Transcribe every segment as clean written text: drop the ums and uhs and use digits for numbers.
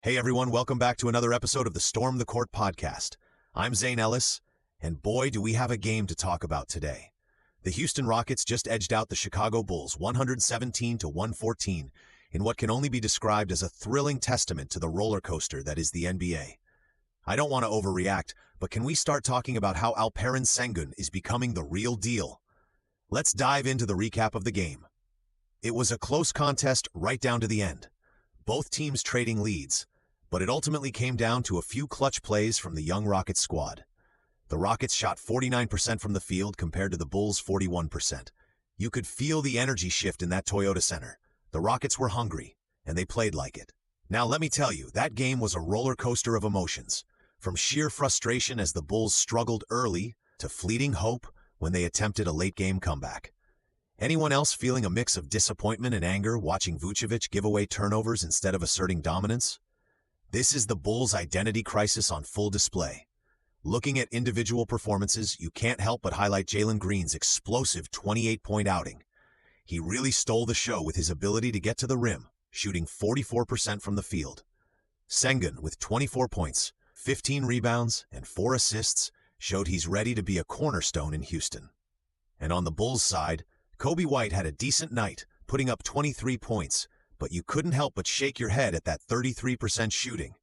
Hey everyone, welcome back to another episode of the Storm the Court podcast. I'm Zane Ellis, and boy do we have a game to talk about today. The Houston Rockets just edged out the Chicago Bulls 117-114 in what can only be described as a thrilling testament to the roller coaster that is the NBA. I don't want to overreact, but can we start talking about how Alperen Sengun is becoming the real deal? Let's dive into the recap of the game. It was a close contest right down to the end. Both teams trading leads, but it ultimately came down to a few clutch plays from the young Rockets squad. The Rockets shot 49% from the field compared to the Bulls' 41%. You could feel the energy shift in that Toyota Center. The Rockets were hungry, and they played like it. Now let me tell you, that game was a roller coaster of emotions, from sheer frustration as the Bulls struggled early to fleeting hope when they attempted a late-game comeback. Anyone else feeling a mix of disappointment and anger watching Vucevic give away turnovers instead of asserting dominance? This is the Bulls' identity crisis on full display. Looking at individual performances, you can't help but highlight Jalen Green's explosive 28-point outing. He really stole the show with his ability to get to the rim, shooting 44% from the field. Sengun, with 24 points, 15 rebounds, and 4 assists, showed he's ready to be a cornerstone in Houston. And on the Bulls' side, Kobe White had a decent night, putting up 23 points, but you couldn't help but shake your head at that 33% shooting.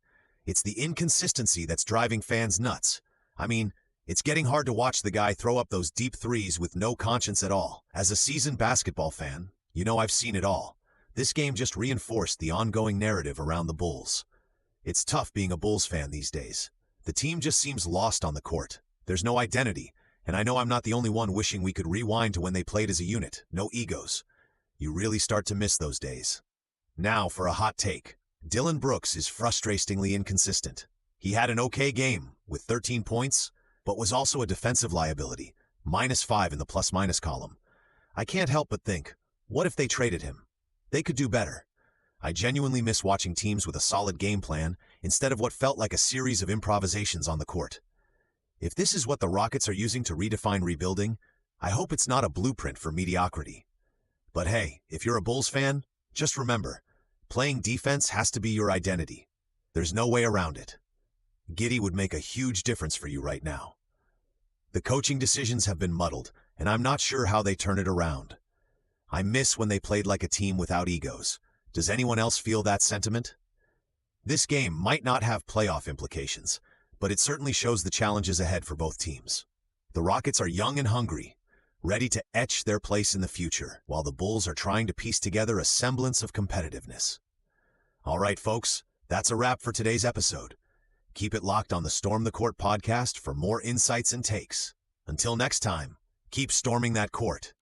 It's the inconsistency that's driving fans nuts. I mean, it's getting hard to watch the guy throw up those deep threes with no conscience at all. As a seasoned basketball fan, you know I've seen it all. This game just reinforced the ongoing narrative around the Bulls. It's tough being a Bulls fan these days. The team just seems lost on the court. There's no identity. And I know I'm not the only one wishing we could rewind to when they played as a unit, no egos. You really start to miss those days. Now for a hot take. Dillon Brooks is frustratingly inconsistent. He had an okay game with 13 points, but was also a defensive liability, -5 in the plus-minus column. I can't help but think, what if they traded him? They could do better. I genuinely miss watching teams with a solid game plan instead of what felt like a series of improvisations on the court. If this is what the Rockets are using to redefine rebuilding, I hope it's not a blueprint for mediocrity. But hey, if you're a Bulls fan, just remember, playing defense has to be your identity. There's no way around it. Giddey would make a huge difference for you right now. The coaching decisions have been muddled, and I'm not sure how they turn it around. I miss when they played like a team without egos. Does anyone else feel that sentiment? This game might not have playoff implications, but it certainly shows the challenges ahead for both teams. The Rockets are young and hungry, ready to etch their place in the future, while the Bulls are trying to piece together a semblance of competitiveness. All right, folks, that's a wrap for today's episode. Keep it locked on the Storm the Court podcast for more insights and takes. Until next time, keep storming that court.